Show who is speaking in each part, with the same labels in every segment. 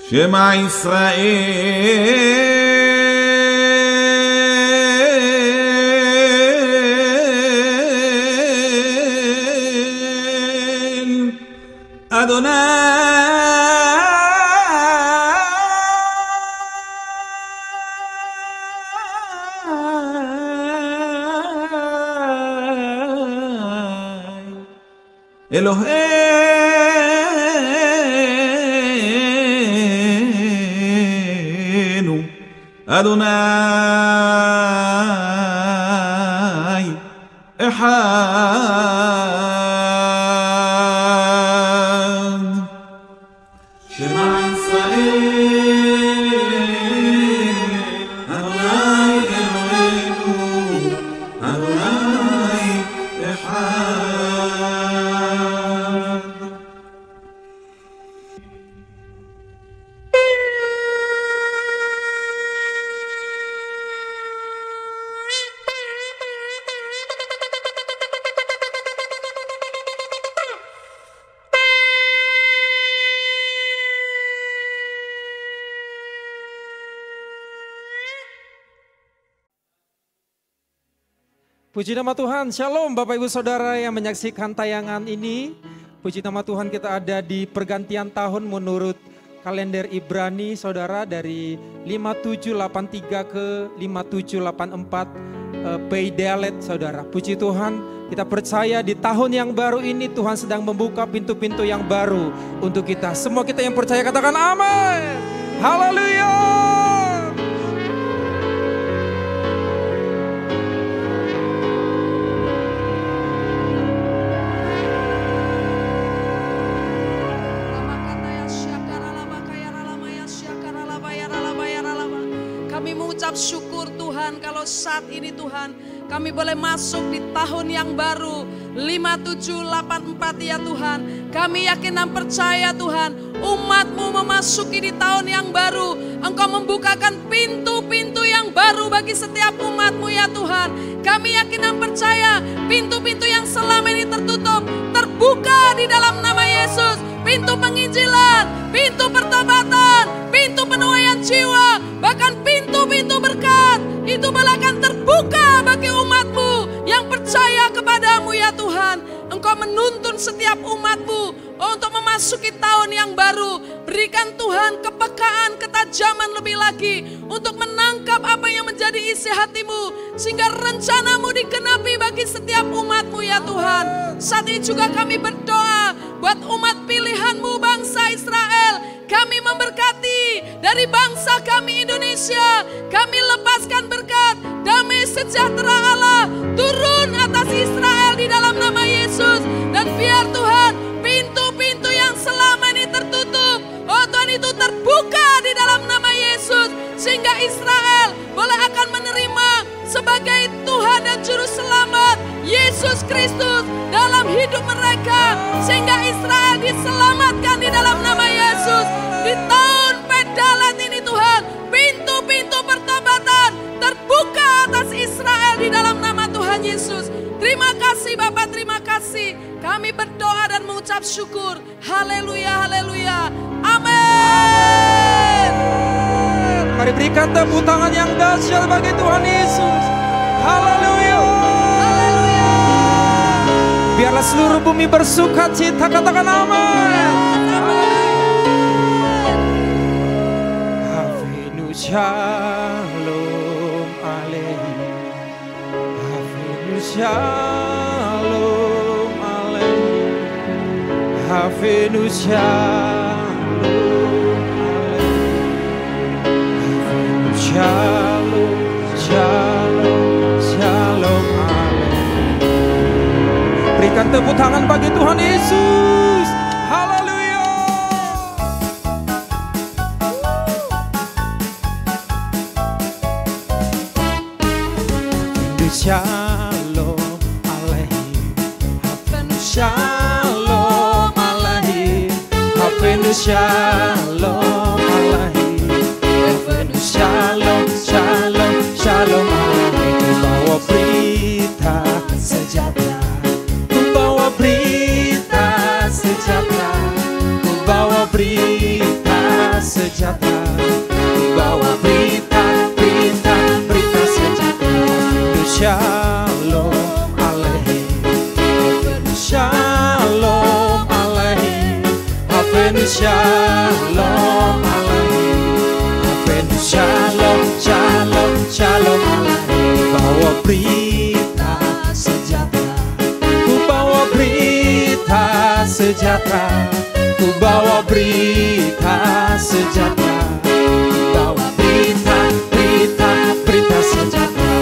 Speaker 1: Shema Israel Adonai Eloheinu Adonai Echad Shema Israel Adonai Eloheinu Adonai Echad.
Speaker 2: Puji nama Tuhan, Shalom Bapak Ibu Saudara yang menyaksikan tayangan ini. Puji nama Tuhan, kita ada di pergantian tahun menurut kalender Ibrani Saudara, dari 5783 ke 5784 Peidelet Saudara. Puji Tuhan, kita percaya di tahun yang baru ini Tuhan sedang membuka pintu-pintu yang baru untuk kita. Semua kita yang percaya katakan amin. Haleluya.
Speaker 3: Kami mengucap syukur Tuhan kalau saat ini Tuhan kami boleh masuk di tahun yang baru 5784 ya Tuhan. Kami yakin dan percaya Tuhan, umat-Mu memasuki di tahun yang baru. Engkau membukakan pintu-pintu yang baru bagi setiap umat-Mu ya Tuhan. Kami yakin dan percaya pintu-pintu yang selama ini tertutup terbuka di dalam nama Yesus. Pintu penginjilan, pintu pertobatan, pintu penuaian jiwa, bahkan pintu-pintu berkat itu bahkan terbuka bagi umat-Mu yang percaya kepadamu ya Tuhan. Engkau menuntun setiap umat-Mu untuk memasuki tahun yang baru. Berikan Tuhan kepekaan, ketajaman lebih lagi untuk menangkap apa yang menjadi isi hati-Mu, sehingga rencana-Mu digenapi bagi setiap umat-Mu ya Tuhan. Saat ini juga kami berdoa buat umat pilihan-Mu bangsa Israel. Kami memberkati dari bangsa kami Indonesia. Kami lepaskan berkat, damai sejahtera Allah turun atas Israel di dalam nama Yesus. Dan biar Tuhan pintu-pintu yang selama ini tertutup, oh Tuhan, itu terbuka di dalam nama Yesus. Sehingga Israel boleh akan menerima sebagai Tuhan dan Juru Selamat Yesus Kristus dalam hidup mereka. Sehingga Israel diselamatkan di dalam nama Yesus. Di tahun Peidelet ini Tuhan, pintu-pintu pertobatan terbuka atas Israel di dalam nama Tuhan Yesus. Terima kasih Bapak, terima kasih. Kami berdoa dan mengucap syukur. Haleluya, haleluya. Amin.
Speaker 2: Mari berikan tepuk tangan yang dahsyat bagi Tuhan Yesus. Haleluya.
Speaker 3: Haleluya.
Speaker 2: Biarlah seluruh bumi bersukacita, katakan amin. Avinu shalom aleichem. Avinu shalom aleichem. Avinu shalom aleichem. Shalom, shalom, shalom, amin. Berikan tepuk tangan bagi Tuhan Yesus. Haleluya. Shalom aleichem. Shalom aleichem. Shalom aleichem. Shalom, shalom, shalom aleichem. Ku bawa berita sejahtera. Ku bawa berita sejahtera. Ku bawa berita sejahtera. Shalom, shalom, shalom Allah. Bawa berita sejahtera. Ku bawa berita sejahtera. Ku bawa berita sejahtera. Ku bawa berita, berita, berita sejahtera.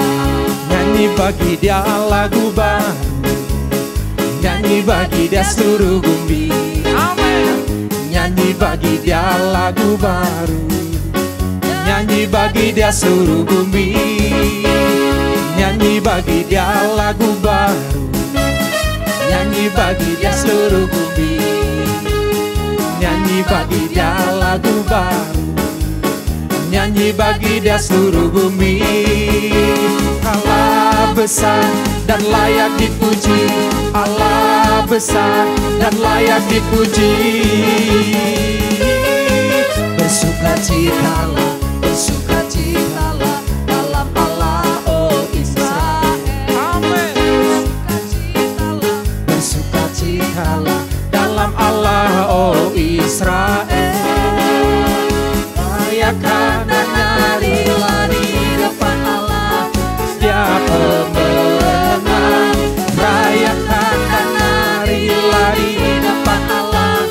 Speaker 2: Nyanyi bagi dia lagu baru. Nyanyi bagi dia seluruh bumi. Amin. Nyanyi bagi dia lagu baru. Nyanyi bagi dia seluruh bumi. Nyanyi bagi dia lagu baru. Nyanyi bagi dia seluruh bumi. Nyanyi bagi dia lagu baru. Nyanyi bagi dia seluruh bumi. Allah besar dan layak dipuji. Allah besar dan layak dipuji. Bersukacitalah, bersukacitalah dalam Allah, oh Israel. Amin. Bersukacitalah dalam Allah, oh Israel. Rayakan dan narilah di depan Allah, Dia pemenang. Rayakan dan narilah di depan Allah,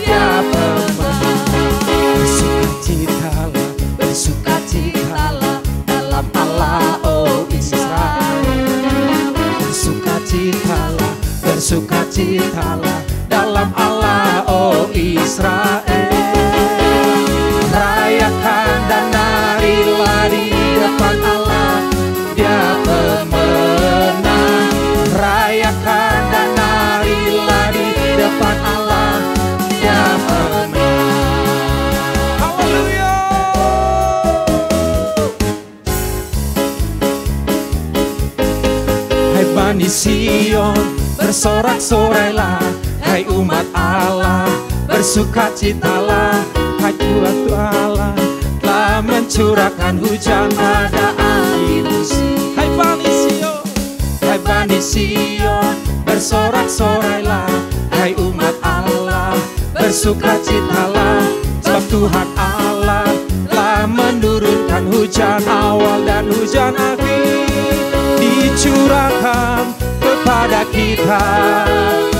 Speaker 2: Dia pemenang. Bersukacitalah, bersukacitalah dalam Allah, oh Israel. Bersukacitalah, bersukacitalah dalam Allah, oh Israel. Rayakan dan narilah di depan Allah, Dia pemenang. Rayakan dan narilah di depan Allah, Dia pemenang. Haleluya. Hai Bani Sion, bersorak-sorailah. Hai umat Allah, bersukacitalah. Hai Tuhan Allah telah mencurahkan hujan pada akhir musim. Hai Bani Sion, hai Bani Sion, bersorak-sorailah. Hai umat Allah, bersukacitalah. Sebab Tuhan Allah telah menurunkan hujan awal dan hujan akhir, dicurahkan kepada kita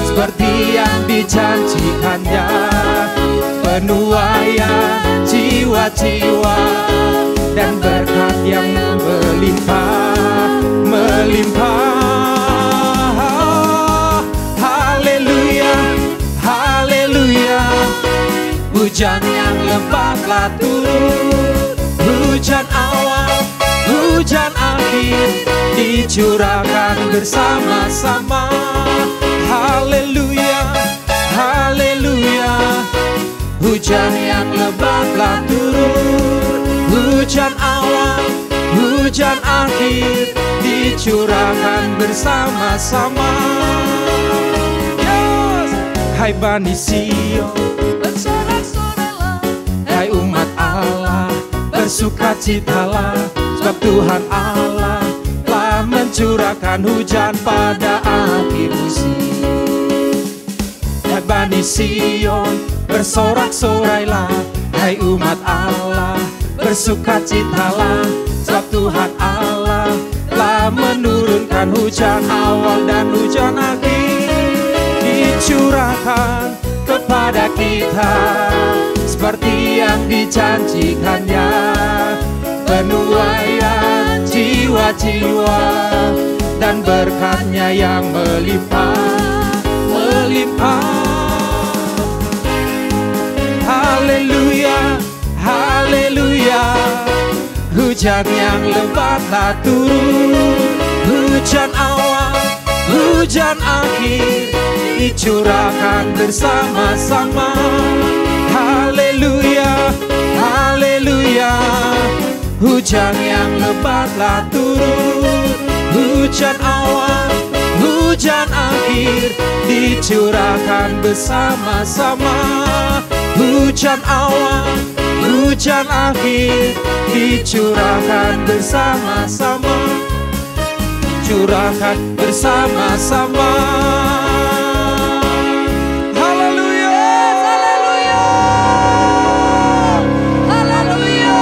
Speaker 2: seperti yang dijanjikannya. Penuaian jiwa-jiwa dan berkat yang melimpah, melimpah. Haleluya, haleluya. Hujan yang lebat telah turun, hujan awal, hujan akhir, dicurahkan bersama-sama. Haleluya, haleluya. Hujan yang lebat telah turun, hujan awal, hujan akhir, dicurahkan bersama-sama. Yes. Hai Bani Sion, bersorak-sorailah. Hai umat Allah, bersukacitalah. Sebab Tuhan Allah telah mencurahkan hujan pada akhir musim. Hai Bani Sion, bersorak-sorailah. Hai umat Allah, bersukacitalah. Sebab Tuhan Allah telah menurunkan hujan awal dan hujan akhir, dicurahkan kepada kita seperti yang dijanjikannya. Penuaian jiwa-jiwa dan berkatnya yang melimpah, melimpah. Haleluya, haleluya. Hujan yang lebat telah turun, hujan awal, hujan akhir, dicurahkan bersama-sama. Haleluya, haleluya. Hujan yang lebat telah turun, hujan awal, hujan akhir, dicurahkan bersama-sama. Hujan awal, hujan akhir, dicurahkan bersama-sama. Curahkan bersama-sama. Haleluya, haleluya, haleluya.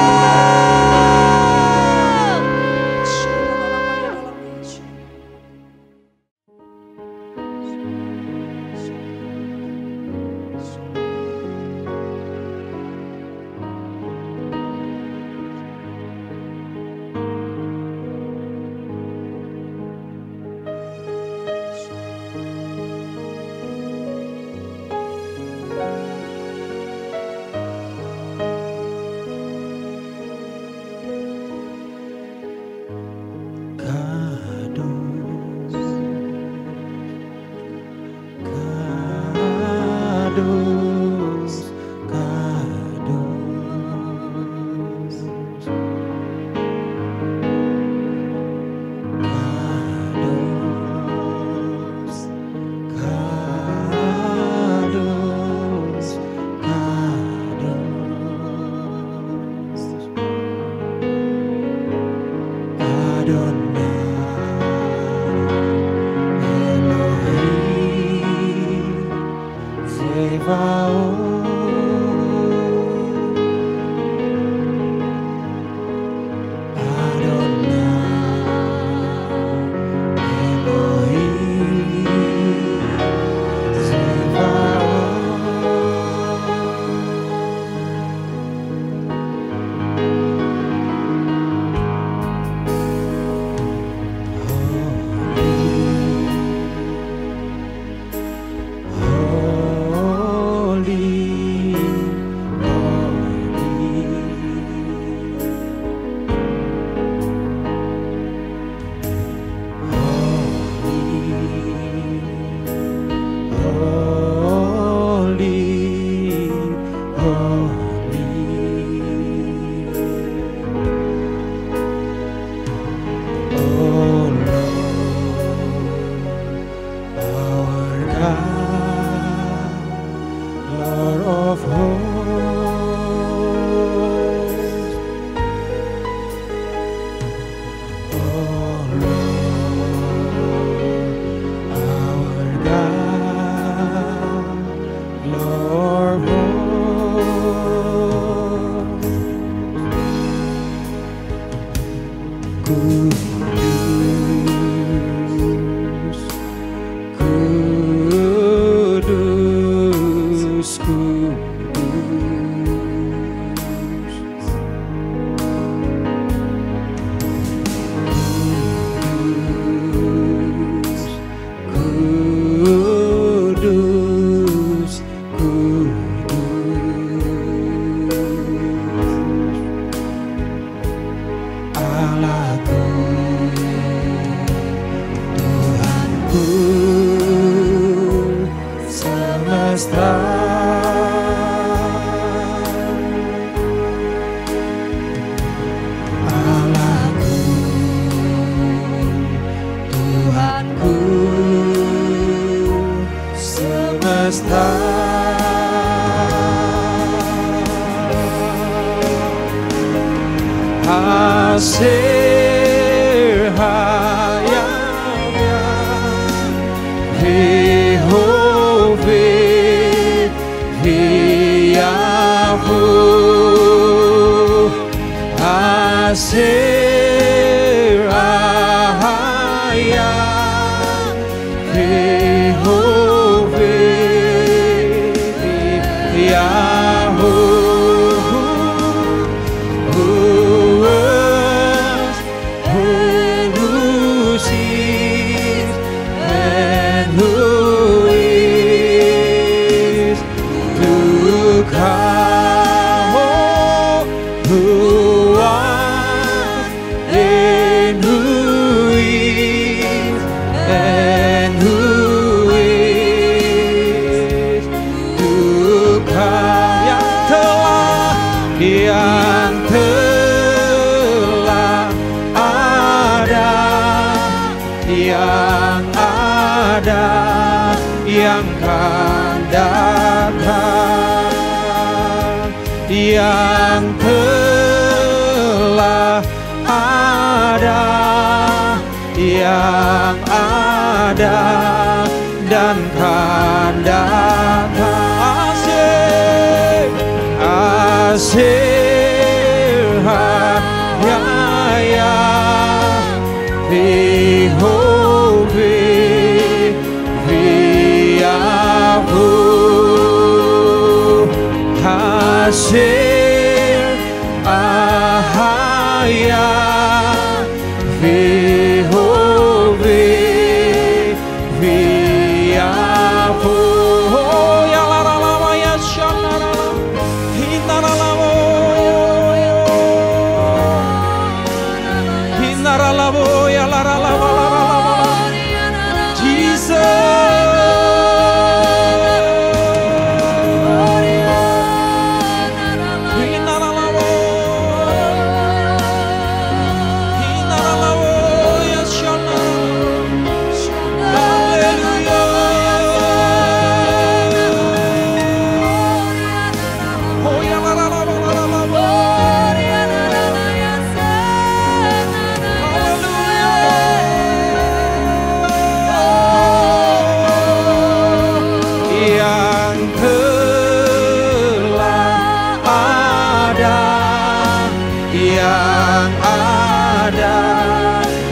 Speaker 2: yang ada,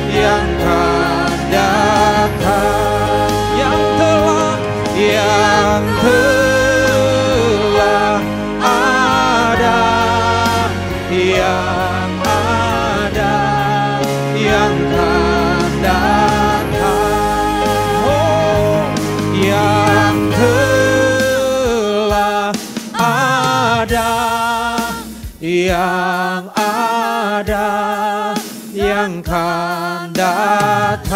Speaker 2: yang akan datang, yang telah ada, yang ada, yang akan datang, oh, yang telah ada, yang ada, yang akan datang,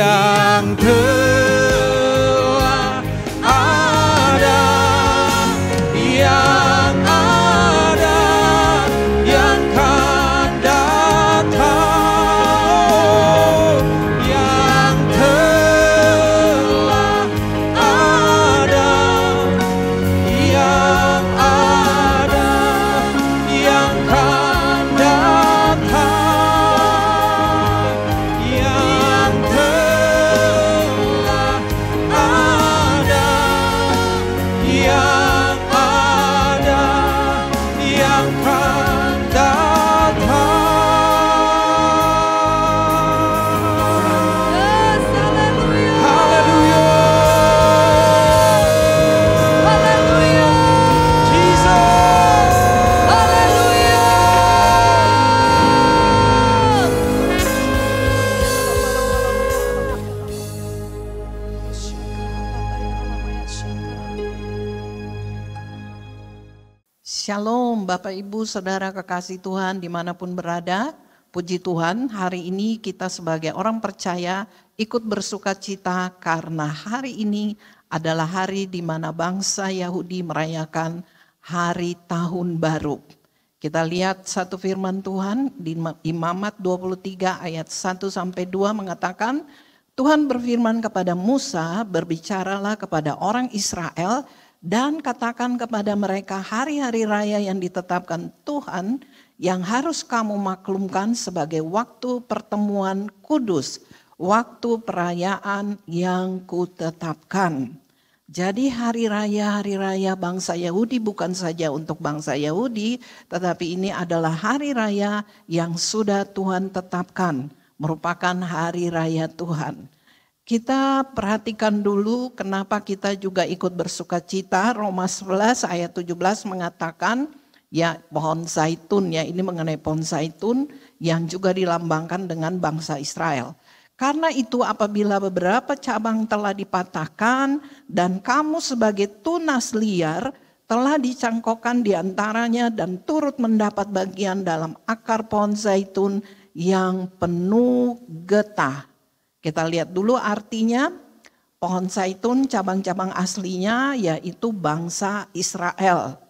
Speaker 2: yang telah ada, yang ada, yang akan datang, yang telah ada, yang ada, yang akan datang, yang telah ada, yang ada, yang akan datang.
Speaker 3: Yes, haleluya.
Speaker 2: Haleluya.
Speaker 3: Haleluya.
Speaker 2: Jesus.
Speaker 3: Haleluya.
Speaker 4: Shalom Bapak Ibu Saudara kekasih Tuhan dimanapun berada. Puji Tuhan, hari ini kita sebagai orang percaya ikut bersuka cita karena hari ini adalah hari di mana bangsa Yahudi merayakan hari tahun baru. Kita lihat satu firman Tuhan di Imamat 23 ayat 1-2 mengatakan, Tuhan berfirman kepada Musa, berbicaralah kepada orang Israel dan katakan kepada mereka hari-hari raya yang ditetapkan Tuhan yang harus kamu maklumkan sebagai waktu pertemuan kudus, waktu perayaan yang kutetapkan. Jadi hari raya bangsa Yahudi bukan saja untuk bangsa Yahudi, tetapi ini adalah hari raya yang sudah Tuhan tetapkan, merupakan hari raya Tuhan. Kita perhatikan dulu kenapa kita juga ikut bersuka cita. Roma 11 ayat 17 mengatakan, ya pohon zaitun, ya ini mengenai pohon zaitun yang juga dilambangkan dengan bangsa Israel. Karena itu apabila beberapa cabang telah dipatahkan dan kamu sebagai tunas liar telah dicangkokkan di antaranya dan turut mendapat bagian dalam akar pohon zaitun yang penuh getah. Kita lihat dulu artinya, pohon zaitun cabang-cabang aslinya yaitu bangsa Israel.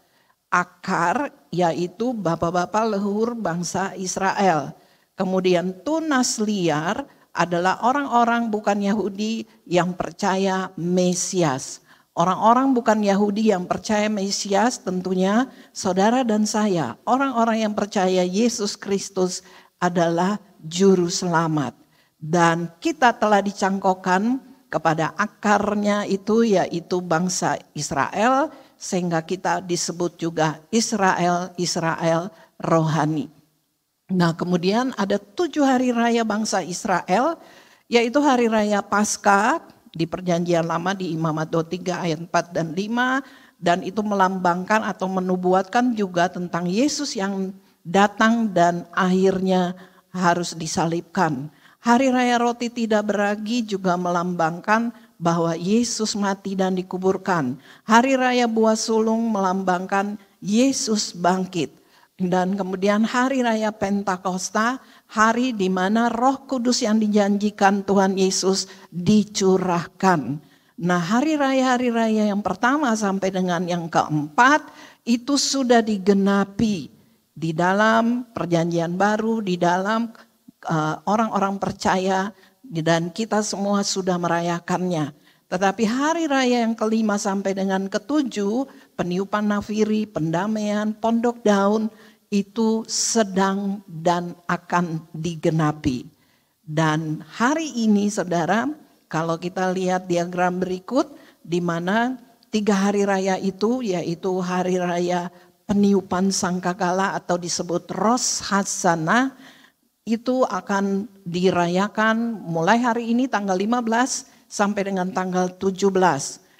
Speaker 4: Akar yaitu bapak-bapak leluhur bangsa Israel. Kemudian tunas liar adalah orang-orang bukan Yahudi yang percaya Mesias. Orang-orang bukan Yahudi yang percaya Mesias tentunya saudara dan saya. Orang-orang yang percaya Yesus Kristus adalah juru selamat. Dan kita telah dicangkokkan kepada akarnya itu yaitu bangsa Israel. Sehingga kita disebut juga Israel rohani. Nah kemudian ada 7 hari raya bangsa Israel, yaitu hari raya Paskah di perjanjian lama di Imamat 23 ayat 4 dan 5. Dan itu melambangkan atau menubuatkan juga tentang Yesus yang datang dan akhirnya harus disalibkan. Hari raya roti tidak beragi juga melambangkan bahwa Yesus mati dan dikuburkan. Hari raya buah sulung melambangkan Yesus bangkit. Dan kemudian hari raya Pentakosta, hari di mana Roh Kudus yang dijanjikan Tuhan Yesus dicurahkan. Nah hari raya yang pertama sampai dengan yang keempat itu sudah digenapi di dalam perjanjian baru, di dalam orang-orang percaya dan kita semua sudah merayakannya. Tetapi hari raya yang kelima sampai dengan ketujuh, peniupan nafiri, pendamaian, pondok daun, itu sedang dan akan digenapi. Dan hari ini saudara, kalau kita lihat diagram berikut, di mana 3 hari raya itu yaitu hari raya peniupan sangkakala atau disebut Rosh Hashanah itu akan dirayakan mulai hari ini tanggal 15 sampai dengan tanggal 17.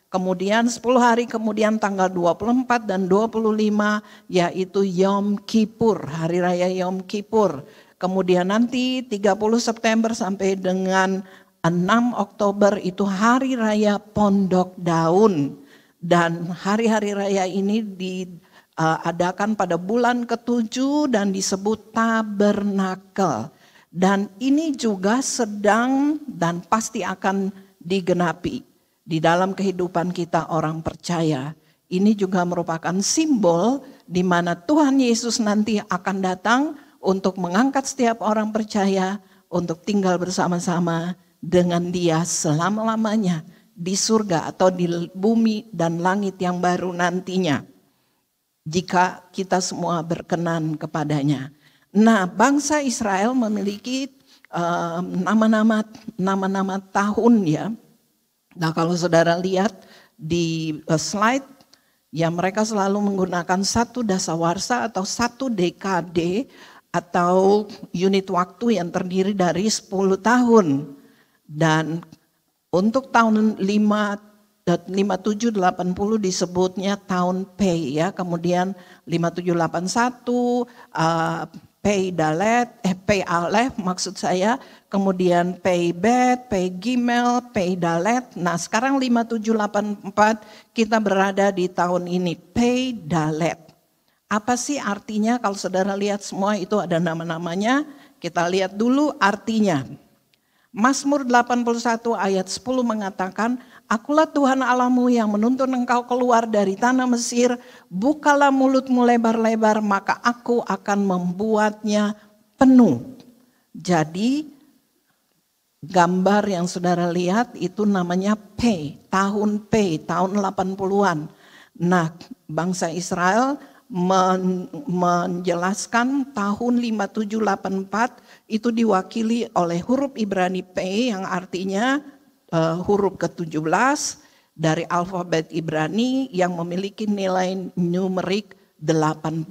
Speaker 4: Kemudian 10 hari kemudian tanggal 24 dan 25 yaitu Yom Kippur, Hari Raya Yom Kippur. Kemudian nanti 30 September sampai dengan 6 Oktober itu Hari Raya Pondok Daun. Dan hari-hari raya ini diadakan pada bulan ke-7 dan disebut Tabernakel. Dan ini juga sedang dan pasti akan digenapi di dalam kehidupan kita orang percaya. Ini juga merupakan simbol di mana Tuhan Yesus nanti akan datang untuk mengangkat setiap orang percaya untuk tinggal bersama-sama dengan Dia selama-lamanya di surga atau di bumi dan langit yang baru nantinya. Jika kita semua berkenan kepadanya. Nah, bangsa Israel memiliki nama-nama tahun ya. Nah, kalau saudara lihat di slide, ya mereka selalu menggunakan satu dasawarsa atau satu dekade atau unit waktu yang terdiri dari 10 tahun. Dan untuk tahun 5780 disebutnya tahun Pei ya, kemudian 5781 Pei Dalet, Pei Alef maksud saya, kemudian Pei Bet, Pei Gimel, Pei Dalet. Nah sekarang 5784 kita berada di tahun ini, Pei Dalet. Apa sih artinya? Kalau saudara lihat semua itu ada nama-namanya, kita lihat dulu artinya. Mazmur 81 ayat 10 mengatakan, Akulah Tuhan Allahmu yang menuntun engkau keluar dari tanah Mesir, bukalah mulutmu lebar-lebar, maka aku akan membuatnya penuh. Jadi gambar yang saudara lihat itu namanya Pei, tahun 80-an. Nah, bangsa Israel menjelaskan tahun 5784 itu diwakili oleh huruf Ibrani P yang artinya huruf ke-17 dari alfabet Ibrani yang memiliki nilai numerik 80.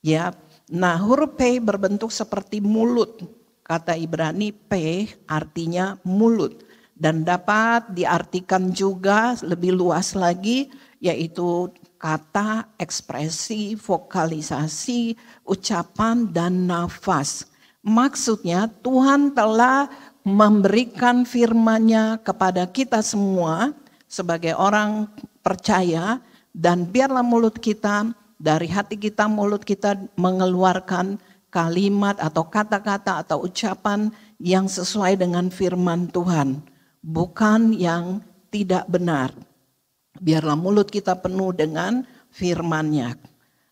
Speaker 4: Ya, nah huruf P berbentuk seperti mulut. Kata Ibrani P artinya mulut dan dapat diartikan juga lebih luas lagi yaitu kata, ekspresi, vokalisasi, ucapan, dan nafas. Maksudnya Tuhan telah memberikan firman-Nya kepada kita semua sebagai orang percaya dan biarlah mulut kita, dari hati kita, mulut kita mengeluarkan kalimat atau kata-kata atau ucapan yang sesuai dengan firman Tuhan. Bukan yang tidak benar. Biarlah mulut kita penuh dengan firman-Nya.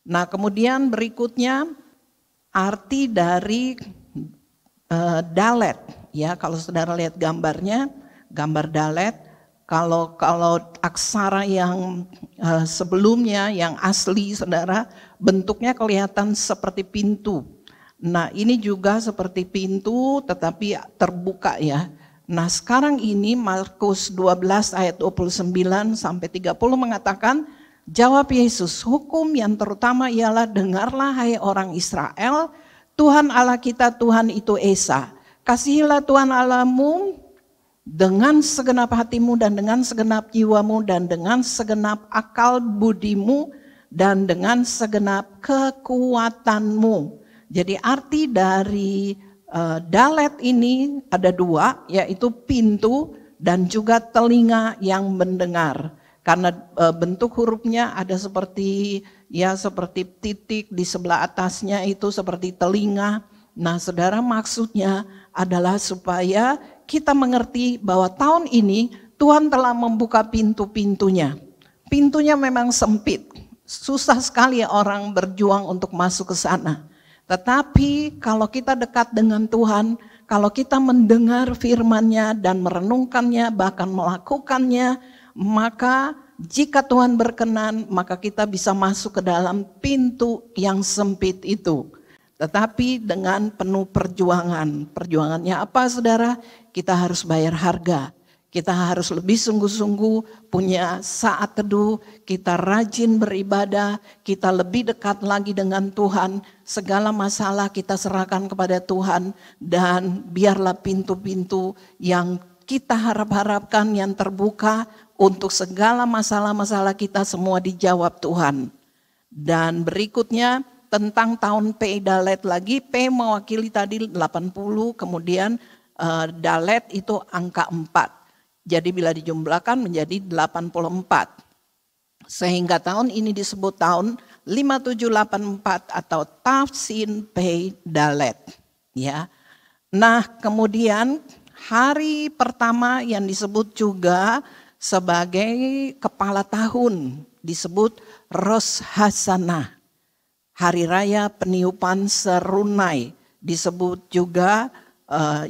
Speaker 4: Nah kemudian berikutnya arti dari dalet. Ya kalau saudara lihat gambarnya, gambar dalet. Kalau aksara yang sebelumnya yang asli saudara bentuknya kelihatan seperti pintu. Nah ini juga seperti pintu tetapi terbuka ya. Nah sekarang ini Markus 12 ayat 29 sampai 30 mengatakan, jawab Yesus, hukum yang terutama ialah dengarlah hai orang Israel, Tuhan Allah kita Tuhan itu Esa. Kasihilah Tuhan Allahmu dengan segenap hatimu dan dengan segenap jiwamu dan dengan segenap akal budimu dan dengan segenap kekuatanmu. Jadi arti dari dalet ini ada dua, yaitu pintu dan juga telinga yang mendengar. Karena bentuk hurufnya ada seperti titik di sebelah atasnya itu seperti telinga. Nah, saudara maksudnya adalah supaya kita mengerti bahwa tahun ini Tuhan telah membuka pintu-pintunya. Pintunya memang sempit, susah sekali orang berjuang untuk masuk ke sana. Tetapi kalau kita dekat dengan Tuhan, kalau kita mendengar firman-Nya dan merenungkannya, bahkan melakukannya, maka jika Tuhan berkenan, maka kita bisa masuk ke dalam pintu yang sempit itu. Tetapi dengan penuh perjuangan. Perjuangannya apa saudara? Kita harus bayar harga. Kita harus lebih sungguh-sungguh punya saat teduh, kita rajin beribadah, kita lebih dekat lagi dengan Tuhan. Segala masalah kita serahkan kepada Tuhan dan biarlah pintu-pintu yang kita harapkan yang terbuka untuk segala masalah-masalah kita semua dijawab Tuhan. Dan berikutnya tentang tahun P Dalet lagi, P mewakili tadi 80, kemudian Dalet itu angka 4. Jadi bila dijumlahkan menjadi 84. Sehingga tahun ini disebut tahun 5784 atau Tafsin P Dalet. Ya. Nah kemudian hari pertama yang disebut juga sebagai kepala tahun disebut Rosh Hashanah. Hari raya peniupan serunai disebut juga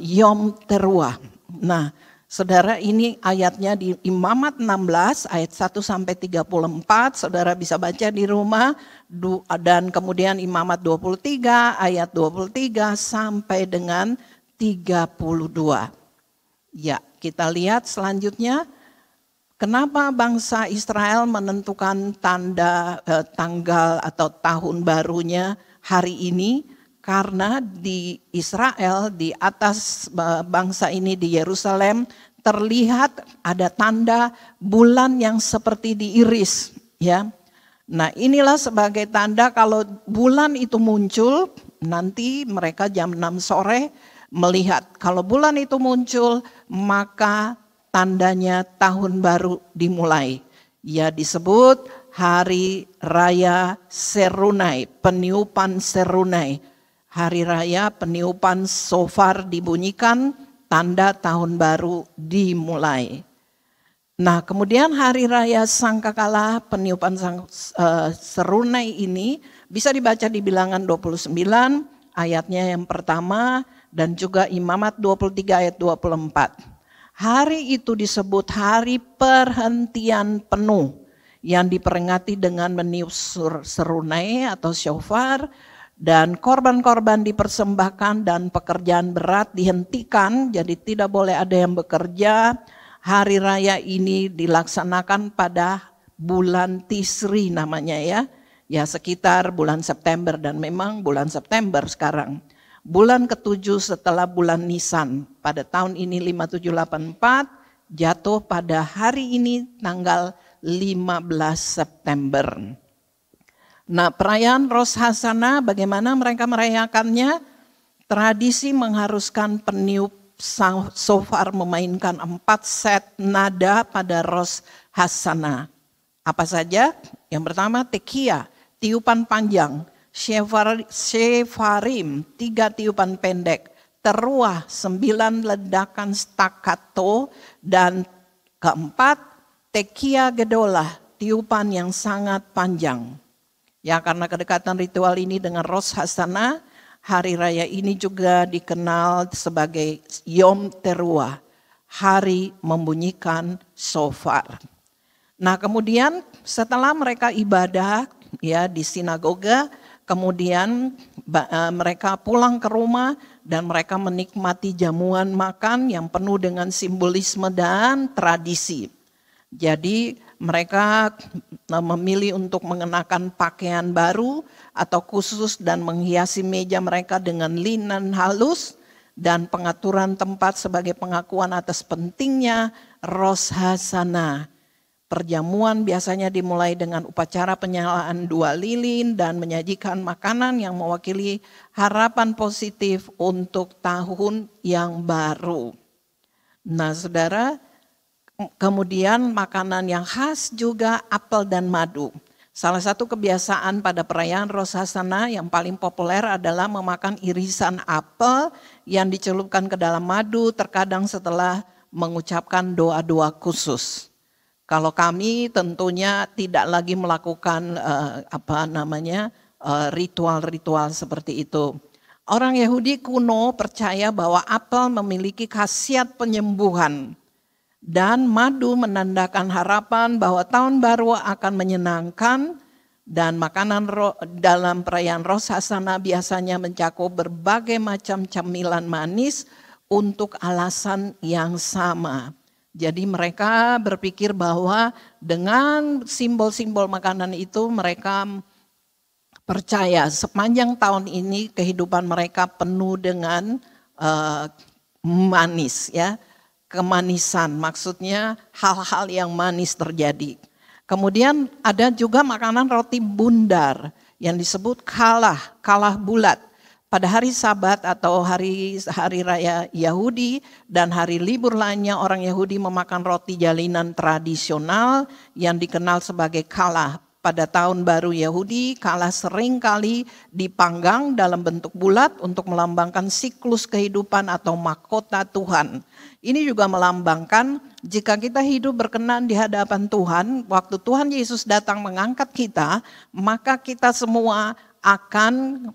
Speaker 4: Yom Teruah. Nah, saudara, ini ayatnya di Imamat 16 ayat 1 sampai 34. Saudara bisa baca di rumah, dan kemudian Imamat 23 ayat 23 sampai dengan 32. Ya, kita lihat selanjutnya. Kenapa bangsa Israel menentukan tanggal atau tahun barunya hari ini? Karena di Israel, di atas bangsa ini di Yerusalem, terlihat ada tanda bulan yang seperti diiris. Ya. Nah inilah sebagai tanda kalau bulan itu muncul, nanti mereka jam 6 sore melihat. Kalau bulan itu muncul, maka tandanya tahun baru dimulai. Ya disebut Hari Raya Serunai, peniupan Serunai. Hari Raya peniupan shofar dibunyikan, tanda tahun baru dimulai. Nah kemudian Hari Raya Sangkakala peniupan serunai ini bisa dibaca di Bilangan 29 ayatnya yang pertama dan juga Imamat 23 ayat 24. Hari itu disebut hari perhentian penuh yang diperingati dengan meniup serunai atau shofar, dan korban-korban dipersembahkan dan pekerjaan berat dihentikan, jadi tidak boleh ada yang bekerja. Hari raya ini dilaksanakan pada bulan Tisri namanya ya sekitar bulan September, dan memang bulan September sekarang. Bulan ke-7 setelah bulan Nisan, pada tahun ini 5784, jatuh pada hari ini tanggal 15 September. Nah perayaan Rosh Hashanah bagaimana mereka merayakannya? Tradisi mengharuskan peniup shofar memainkan 4 set nada pada Rosh Hashanah. Apa saja? Yang pertama tekiah, tiupan panjang. Shefarim, 3 tiupan pendek, teruah 9 ledakan staccato, dan keempat tekiah gedolah, tiupan yang sangat panjang. Ya karena kedekatan ritual ini dengan Rosh Hashanah, hari raya ini juga dikenal sebagai Yom Teruah, hari membunyikan shofar. Nah kemudian setelah mereka ibadah ya di sinagoga, kemudian mereka pulang ke rumah dan mereka menikmati jamuan makan yang penuh dengan simbolisme dan tradisi. Jadi mereka memilih untuk mengenakan pakaian baru atau khusus dan menghiasi meja mereka dengan linen halus, dan pengaturan tempat sebagai pengakuan atas pentingnya Rosh Hashanah. Perjamuan biasanya dimulai dengan upacara penyalaan 2 lilin dan menyajikan makanan yang mewakili harapan positif untuk tahun yang baru. Nah saudara, kemudian makanan yang khas juga apel dan madu. Salah satu kebiasaan pada perayaan Rosh Hashanah yang paling populer adalah memakan irisan apel yang dicelupkan ke dalam madu, terkadang setelah mengucapkan doa-doa khusus. Kalau kami tentunya tidak lagi melakukan ritual-ritual seperti itu. Orang Yahudi kuno percaya bahwa apel memiliki khasiat penyembuhan dan madu menandakan harapan bahwa tahun baru akan menyenangkan, dan makanan dalam perayaan Rosh Hashanah biasanya mencakup berbagai macam camilan manis untuk alasan yang sama. Jadi mereka berpikir bahwa dengan simbol-simbol makanan itu mereka percaya sepanjang tahun ini kehidupan mereka penuh dengan manis ya. Kemanisan, maksudnya hal-hal yang manis terjadi. Kemudian ada juga makanan roti bundar yang disebut kalah bulat. Pada hari Sabat atau hari raya Yahudi dan hari libur lainnya, orang Yahudi memakan roti jalinan tradisional yang dikenal sebagai kalah. Pada tahun baru Yahudi, kalah sering kali dipanggang dalam bentuk bulat untuk melambangkan siklus kehidupan atau mahkota Tuhan. Ini juga melambangkan jika kita hidup berkenan di hadapan Tuhan, waktu Tuhan Yesus datang mengangkat kita, maka kita semua akan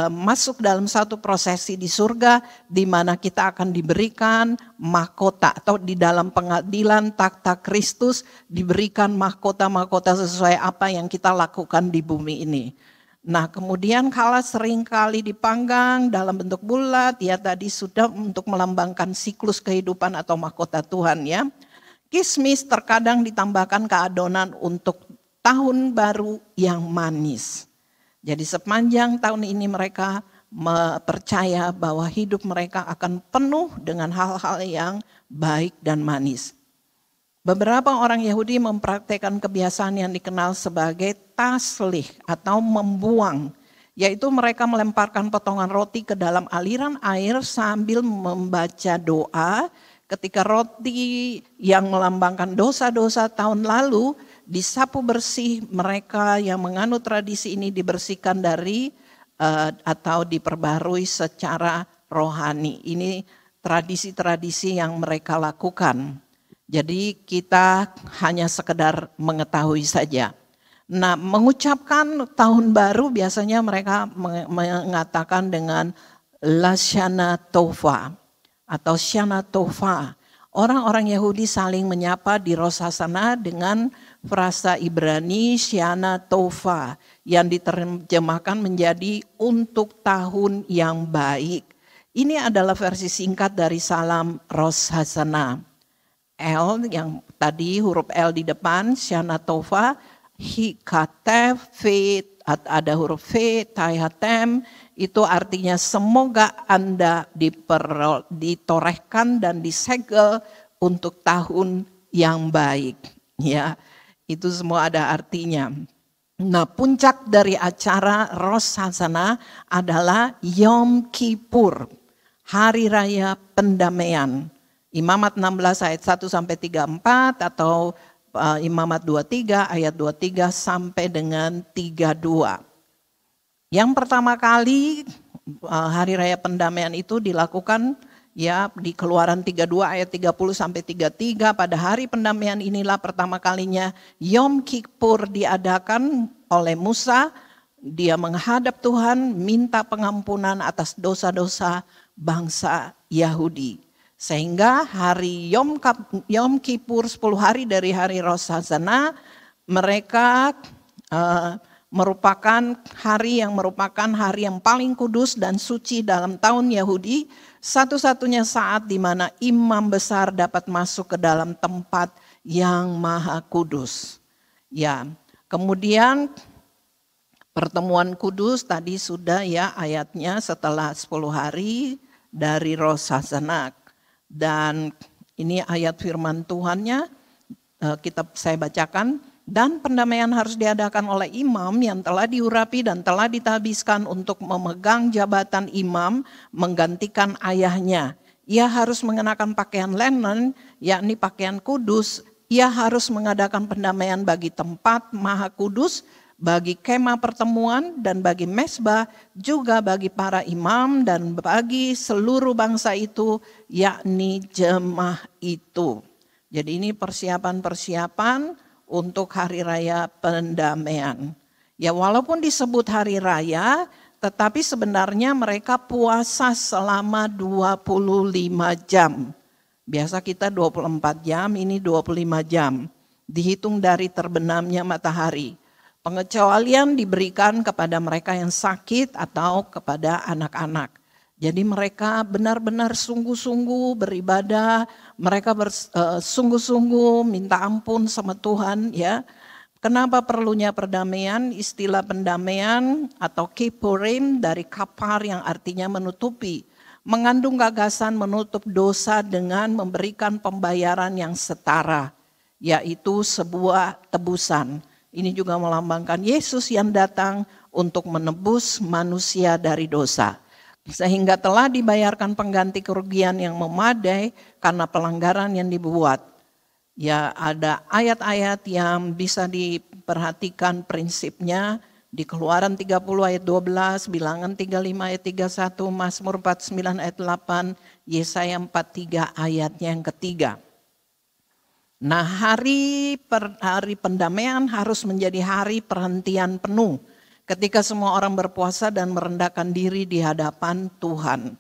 Speaker 4: masuk dalam satu prosesi di surga di mana kita akan diberikan mahkota atau di dalam pengadilan takhta Kristus diberikan mahkota-mahkota sesuai apa yang kita lakukan di bumi ini. Nah, kemudian kalah sering kali dipanggang dalam bentuk bulat, ya tadi sudah untuk melambangkan siklus kehidupan atau mahkota Tuhan ya. Kismis terkadang ditambahkan ke adonan untuk tahun baru yang manis. Jadi sepanjang tahun ini mereka percaya bahwa hidup mereka akan penuh dengan hal-hal yang baik dan manis. Beberapa orang Yahudi mempraktikkan kebiasaan yang dikenal sebagai taslih atau membuang, yaitu mereka melemparkan potongan roti ke dalam aliran air sambil membaca doa ketika roti yang melambangkan dosa-dosa tahun lalu disapu bersih. Mereka yang menganut tradisi ini dibersihkan dari atau diperbarui secara rohani. Ini tradisi-tradisi yang mereka lakukan. Jadi kita hanya sekedar mengetahui saja. Nah, mengucapkan tahun baru biasanya mereka mengatakan dengan Lashana Tova atau Shana Tova. Orang-orang Yahudi saling menyapa di Rosh Hashanah dengan frasa Ibrani Shana Tova yang diterjemahkan menjadi untuk tahun yang baik. Ini adalah versi singkat dari salam Rosh Hashanah. L yang tadi huruf L di depan Shana Tova, Hikatev, ada huruf V, Taihatem, itu artinya semoga Anda ditorehkan dan disegel untuk tahun yang baik. Ya, itu semua ada artinya. Nah, puncak dari acara Rosh Hashanah adalah Yom Kippur, Hari Raya Pendamaian. Imamat 16 ayat 1 sampai 34 atau Imamat 23 ayat 23 sampai dengan 32. Yang pertama kali Hari Raya Pendamaian itu dilakukan ya di Keluaran 32 ayat 30 sampai 33. Pada hari pendamaian inilah pertama kalinya Yom Kippur diadakan oleh Musa. Dia menghadap Tuhan minta pengampunan atas dosa-dosa bangsa Yahudi. Sehingga hari Yom Kippur 10 hari dari hari Rosh Hashanah mereka merupakan hari yang paling kudus dan suci dalam tahun Yahudi. Satu-satunya saat di mana imam besar dapat masuk ke dalam tempat yang maha kudus. Ya, kemudian pertemuan kudus tadi sudah ya ayatnya setelah 10 hari dari Rosh Hashanah. Dan ini ayat firman Tuhannya saya bacakan. Dan pendamaian harus diadakan oleh imam yang telah diurapi dan telah ditabiskan untuk memegang jabatan imam menggantikan ayahnya. Ia harus mengenakan pakaian linen, yakni pakaian kudus. Ia harus mengadakan pendamaian bagi tempat maha kudus, bagi kemah pertemuan dan bagi mezbah, juga bagi para imam dan bagi seluruh bangsa itu, yakni jemaah itu. Jadi ini persiapan-persiapan untuk hari raya pendamaian. Ya walaupun disebut hari raya, tetapi sebenarnya mereka puasa selama 25 jam. Biasa kita 24 jam, ini 25 jam. Dihitung dari terbenamnya matahari. Pengecualian diberikan kepada mereka yang sakit atau kepada anak-anak. Jadi mereka benar-benar sungguh-sungguh beribadah, mereka sungguh-sungguh minta ampun sama Tuhan ya. Kenapa perlunya perdamaian? Istilah pendamaian atau kipurim dari kapar yang artinya menutupi. Mengandung gagasan menutup dosa dengan memberikan pembayaran yang setara, yaitu sebuah tebusan. Ini juga melambangkan Yesus yang datang untuk menebus manusia dari dosa. Sehingga telah dibayarkan pengganti kerugian yang memadai karena pelanggaran yang dibuat. Ya, ada ayat-ayat yang bisa diperhatikan prinsipnya di Keluaran 30 ayat 12, Bilangan 35 ayat 31, Mazmur 49 ayat 8, Yesaya 43 ayatnya yang ketiga. Nah, hari pendamaian harus menjadi hari perhentian penuh ketika semua orang berpuasa dan merendahkan diri di hadapan Tuhan.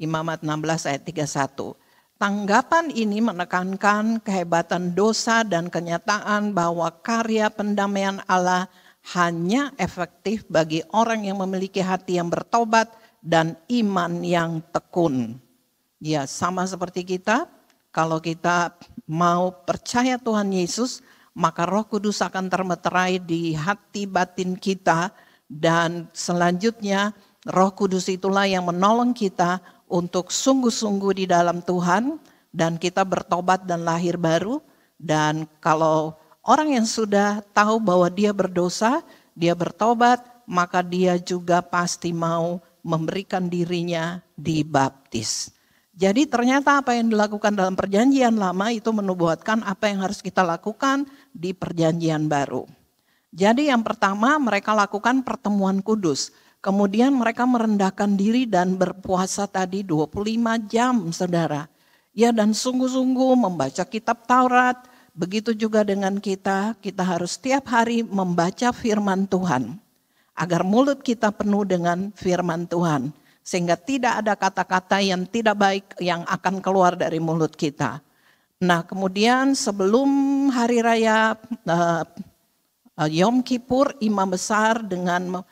Speaker 4: Imamat 16 ayat 31. Tanggapan ini menekankan kehebatan dosa dan kenyataan bahwa karya pendamaian Allah hanya efektif bagi orang yang memiliki hati yang bertobat dan iman yang tekun. Ya, sama seperti kita, kalau kita mau percaya Tuhan Yesus, maka Roh Kudus akan termeterai di hati batin kita, dan selanjutnya Roh Kudus itulah yang menolong kita untuk sungguh-sungguh di dalam Tuhan, dan kita bertobat dan lahir baru. Dan kalau orang yang sudah tahu bahwa dia berdosa, dia bertobat, maka dia juga pasti mau memberikan dirinya dibaptis. Jadi ternyata apa yang dilakukan dalam perjanjian lama itu menubuatkan apa yang harus kita lakukan di perjanjian baru. Jadi yang pertama mereka lakukan pertemuan kudus. Kemudian mereka merendahkan diri dan berpuasa tadi 25 jam saudara. Ya, dan sungguh-sungguh membaca kitab Taurat. Begitu juga dengan kita harus setiap hari membaca firman Tuhan. Agar mulut kita penuh dengan firman Tuhan. Sehingga tidak ada kata-kata yang tidak baik yang akan keluar dari mulut kita. Nah, kemudian sebelum hari raya Yom Kippur, imam besar dengan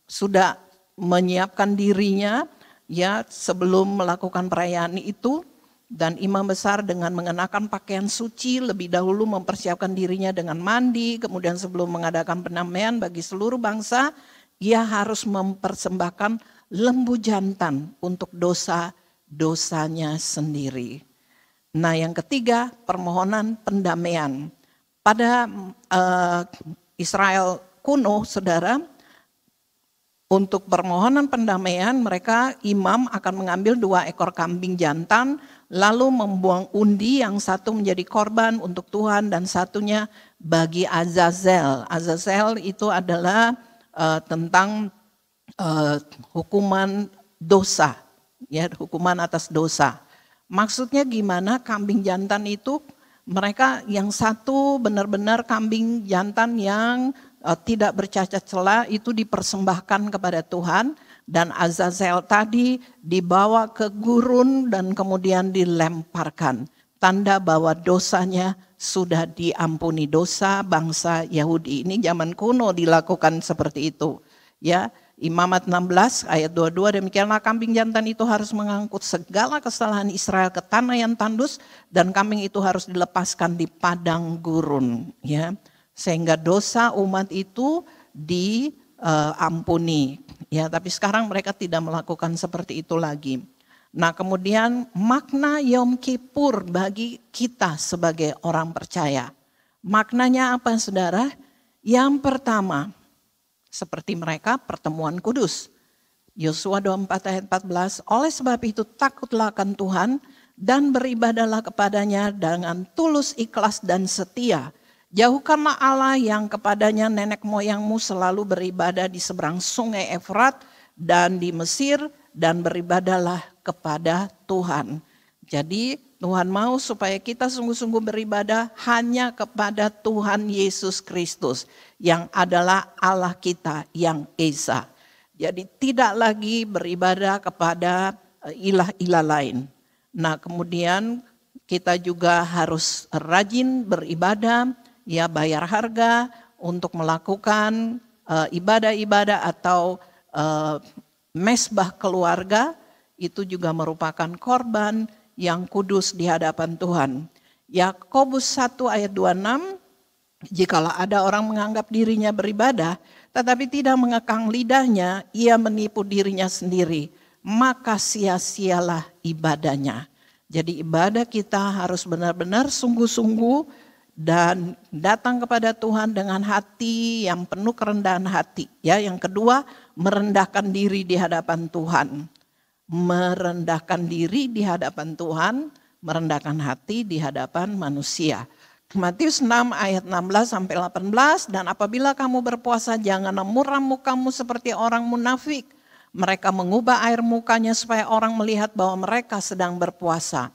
Speaker 4: sudah menyiapkan dirinya ya sebelum melakukan perayaan itu, dan imam besar dengan mengenakan pakaian suci lebih dahulu mempersiapkan dirinya dengan mandi, kemudian sebelum mengadakan pendamaian bagi seluruh bangsa, ia harus mempersembahkan lembu jantan untuk dosa-dosanya sendiri. Nah, yang ketiga, permohonan pendamaian. Pada Israel kuno, saudara, untuk permohonan pendamaian mereka imam akan mengambil 2 ekor kambing jantan, lalu membuang undi, yang satu menjadi korban untuk Tuhan dan satunya bagi Azazel. Azazel itu adalah tentang hukuman dosa, ya, hukuman atas dosa. Maksudnya gimana? Kambing jantan itu mereka yang satu benar-benar kambing jantan yang tidak bercacat celah itu dipersembahkan kepada Tuhan, dan Azazel tadi dibawa ke gurun dan kemudian dilemparkan. Tanda bahwa dosanya sudah diampuni, dosa bangsa Yahudi. Ini zaman kuno dilakukan seperti itu. Ya, Imamat 16 ayat 22, demikianlah kambing jantan itu harus mengangkut segala kesalahan Israel ke tanah yang tandus, dan kambing itu harus dilepaskan di padang gurun, ya, sehingga dosa umat itu diampuni. Ya, tapi sekarang mereka tidak melakukan seperti itu lagi. Nah, kemudian makna Yom Kippur bagi kita sebagai orang percaya. Maknanya apa, saudara? Yang pertama, seperti mereka pertemuan kudus. Yosua 24 ayat 14, oleh sebab itu takutlah akan Tuhan dan beribadahlah kepadanya dengan tulus, ikhlas dan setia. Jauhkanlah Allah yang kepadanya nenek moyangmu selalu beribadah di seberang sungai Efrat dan di Mesir, dan beribadahlah kepada Tuhan. Jadi Tuhan mau supaya kita sungguh-sungguh beribadah hanya kepada Tuhan Yesus Kristus yang adalah Allah kita yang esa. Jadi tidak lagi beribadah kepada ilah-ilah lain. Nah, kemudian kita juga harus rajin beribadah, ya, bayar harga untuk melakukan ibadah-ibadah atau Mesbah keluarga itu juga merupakan korban yang kudus di hadapan Tuhan. Yakobus 1 ayat 26, jikalau ada orang menganggap dirinya beribadah, tetapi tidak mengekang lidahnya, ia menipu dirinya sendiri, maka sia-sialah ibadahnya. Jadi ibadah kita harus benar-benar sungguh-sungguh dan datang kepada Tuhan dengan hati yang penuh kerendahan hati. Ya, yang kedua, merendahkan diri di hadapan Tuhan. Merendahkan diri di hadapan Tuhan, merendahkan hati di hadapan manusia. Matius 6 ayat 16 sampai 18, dan apabila kamu berpuasa janganlah muram mukamu seperti orang munafik. Mereka mengubah air mukanya supaya orang melihat bahwa mereka sedang berpuasa.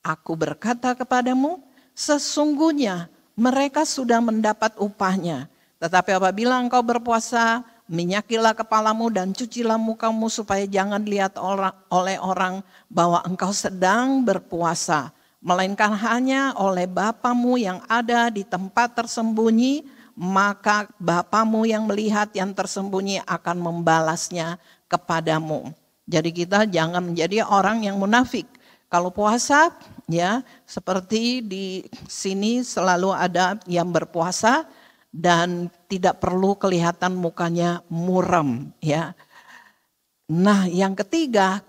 Speaker 4: Aku berkata kepadamu, sesungguhnya mereka sudah mendapat upahnya. Tetapi apabila engkau berpuasa, minyakilah kepalamu dan cucilah mukamu supaya jangan dilihat oleh orang bahwa engkau sedang berpuasa. Melainkan hanya oleh Bapamu yang ada di tempat tersembunyi, maka Bapamu yang melihat yang tersembunyi akan membalasnya kepadamu. Jadi kita jangan menjadi orang yang munafik. Kalau puasa, ya seperti di sini selalu ada yang berpuasa dan tidak perlu kelihatan mukanya muram, ya. Nah, yang ketiga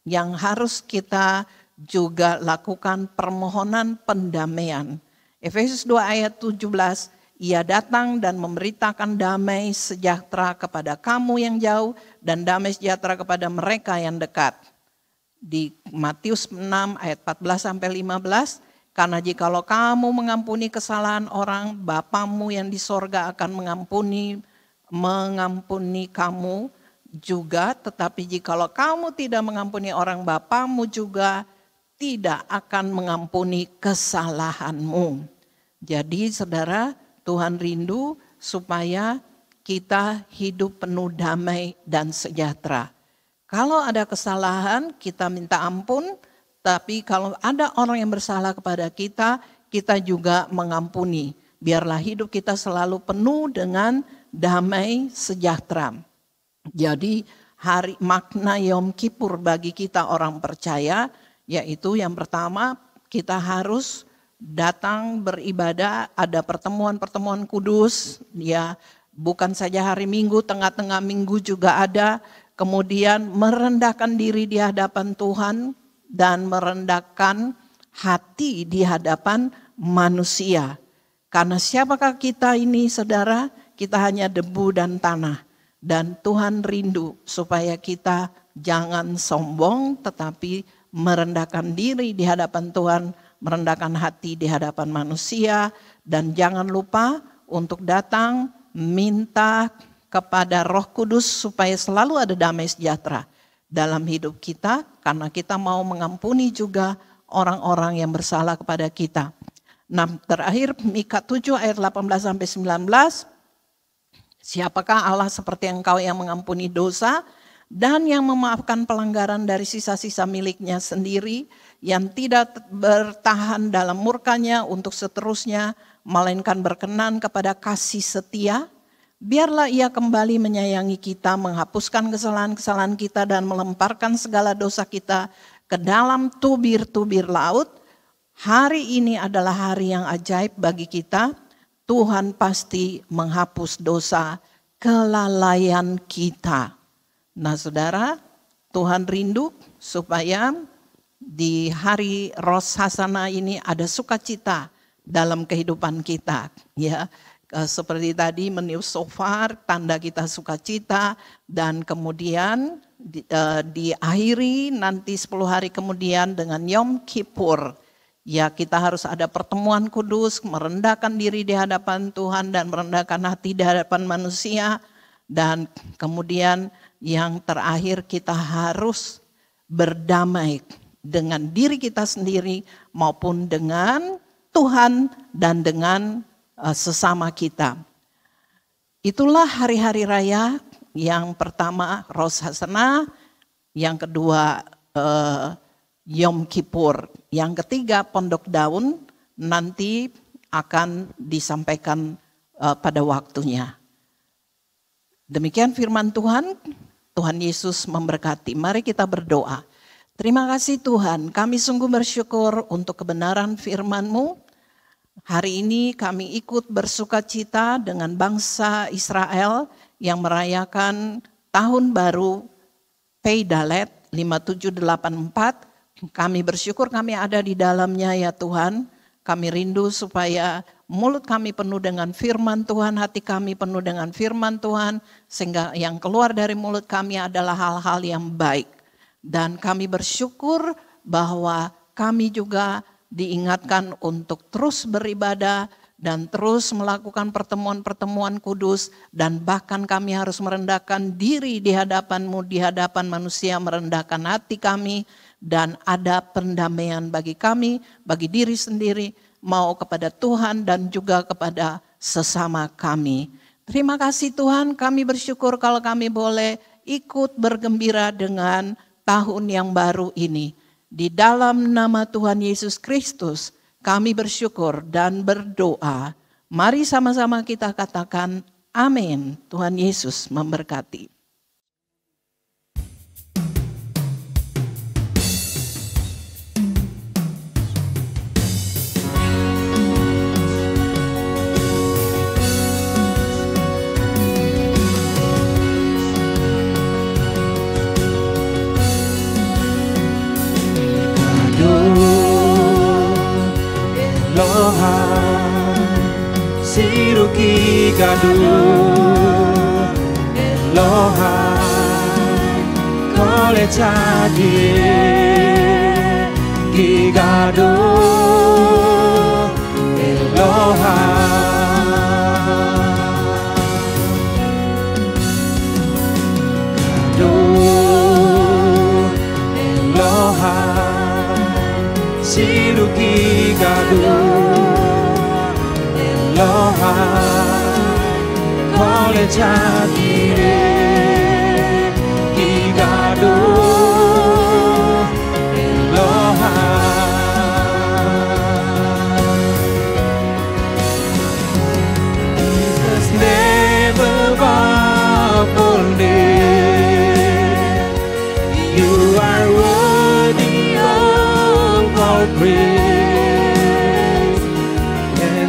Speaker 4: yang harus kita juga lakukan permohonan pendamaian. Efesus 2 ayat 17, ia datang dan memberitakan damai sejahtera kepada kamu yang jauh dan damai sejahtera kepada mereka yang dekat. Di Matius 6 ayat 14 sampai 15, karena jikalau kamu mengampuni kesalahan orang, Bapamu yang di sorga akan mengampuni kamu juga. Tetapi jikalau kamu tidak mengampuni orang, Bapamu juga tidak akan mengampuni kesalahanmu. Jadi saudara, Tuhan rindu supaya kita hidup penuh damai dan sejahtera. Kalau ada kesalahan, kita minta ampun. Tapi kalau ada orang yang bersalah kepada kita, kita juga mengampuni. Biarlah hidup kita selalu penuh dengan damai sejahtera. Jadi makna Yom Kippur bagi kita orang percaya, yaitu yang pertama kita harus datang beribadah, ada pertemuan-pertemuan kudus, ya bukan saja hari Minggu, tengah-tengah minggu juga ada. Kemudian merendahkan diri di hadapan Tuhan dan merendahkan hati di hadapan manusia. Karena siapakah kita ini saudara? Kita hanya debu dan tanah. Dan Tuhan rindu supaya kita jangan sombong tetapi merendahkan diri di hadapan Tuhan, merendahkan hati di hadapan manusia, dan jangan lupa untuk datang minta kepada Roh Kudus supaya selalu ada damai sejahtera dalam hidup kita, karena kita mau mengampuni juga orang-orang yang bersalah kepada kita. Nah, terakhir Mika 7 ayat 18 sampai 19. Siapakah Allah seperti engkau yang mengampuni dosa dan yang memaafkan pelanggaran dari sisa-sisa miliknya sendiri, yang tidak bertahan dalam murkanya untuk seterusnya, melainkan berkenan kepada kasih setia. Biarlah ia kembali menyayangi kita, menghapuskan kesalahan-kesalahan kita dan melemparkan segala dosa kita ke dalam tubir-tubir laut. Hari ini adalah hari yang ajaib bagi kita. Tuhan pasti menghapus dosa kelalaian kita. Nah saudara, Tuhan rindu supaya di hari Rosh Hashanah ini ada sukacita dalam kehidupan kita. Ya, seperti tadi meniup shofar, tanda kita sukacita, dan kemudian diakhiri nanti 10 hari kemudian dengan Yom Kippur. Ya, kita harus ada pertemuan kudus, merendahkan diri di hadapan Tuhan dan merendahkan hati di hadapan manusia. Dan kemudian yang terakhir kita harus berdamai dengan diri kita sendiri maupun dengan Tuhan dan dengan sesama kita. Itulah hari-hari raya. Yang pertama Rosh Hashanah, yang kedua Yom Kippur, yang ketiga Pondok Daun, nanti akan disampaikan pada waktunya. Demikian firman Tuhan. Tuhan Yesus memberkati. Mari kita berdoa. Terima kasih Tuhan, kami sungguh bersyukur untuk kebenaran firman-Mu. Hari ini kami ikut bersuka cita dengan bangsa Israel yang merayakan tahun baru Peidalet 5784. Kami bersyukur kami ada di dalamnya ya Tuhan. Kami rindu supaya mulut kami penuh dengan firman Tuhan, hati kami penuh dengan firman Tuhan, sehingga yang keluar dari mulut kami adalah hal-hal yang baik. Dan kami bersyukur bahwa kami juga diingatkan untuk terus beribadah dan terus melakukan pertemuan-pertemuan kudus, dan bahkan kami harus merendahkan diri di hadapan-Mu, di hadapan manusia, merendahkan hati kami, dan ada pendamaian bagi kami, bagi diri sendiri, mau kepada Tuhan dan juga kepada sesama kami. Terima kasih Tuhan, kami bersyukur kalau kami boleh ikut bergembira dengan tahun yang baru ini. Di dalam nama Tuhan Yesus Kristus kami bersyukur dan berdoa. Mari sama-sama kita katakan amin. Tuhan Yesus memberkati.
Speaker 1: Siruki kadu Elohai Kole chadi Gigadu Elohai Kadu Elohai Siruki kadu Elohai, kole chadire, gigado, Elohai. Jesus never baffled. You are worthy of all praise.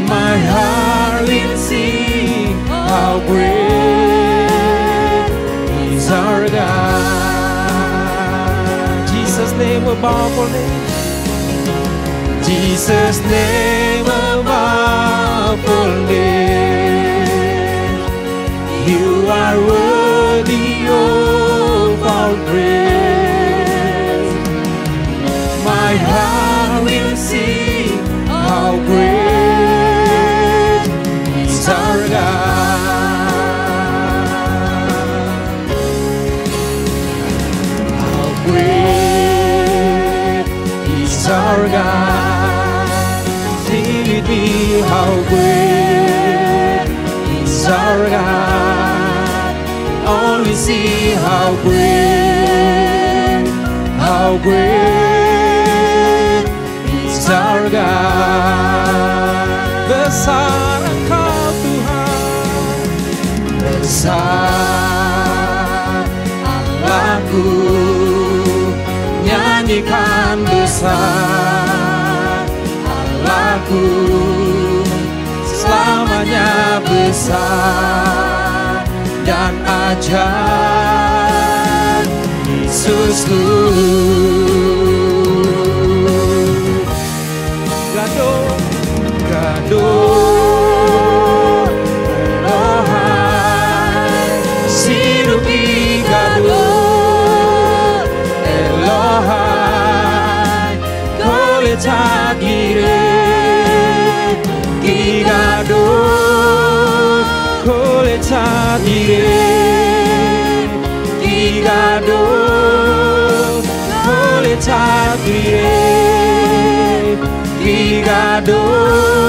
Speaker 1: My heart will sing how great is our God. Jesus' name above all names. Jesus' name above all names. You are worthy of our praise. My heart will sing how great our God. How great is our God. Sing it me, how great is our God. Only see how great is our God. Besar Engkau besar Allahku, nyanyikan besar Allahku, selamanya besar dan ajaib Yesusku. Gado, gado Elohai, kole chagire, gigado, kole chagire, gigado, kole chagire, gigado.